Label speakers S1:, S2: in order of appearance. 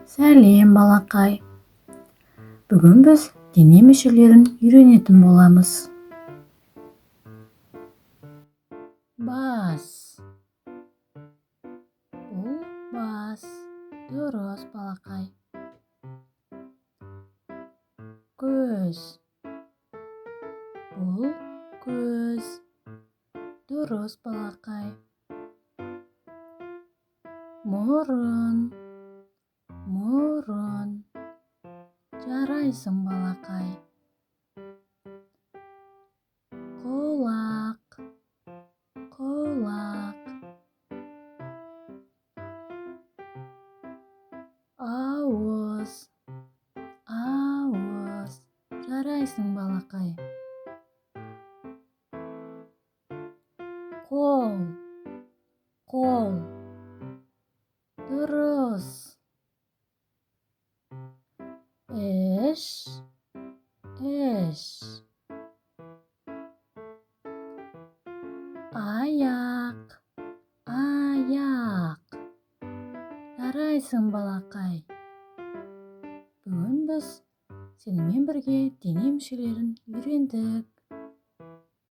S1: Сәлем балақай. Бүгін біз дене мүшелерін үйренетін боламыз. Бас. Бұл бас. Дұрыс балақай. Көз. Бұл көз. Дұрыс балақай. Мұрын. Мұрын. Жарайсың балақай. Құлақ. Құлақ. Ауыз. Ауыз. Жарайсың балақай. Қол. Қол. Дұрыс. Іш. Іш. Аяқ. Аяқ. Жарайсың балақай. Бүгін біз сенімен бірге дене мүшелерін үйрендік.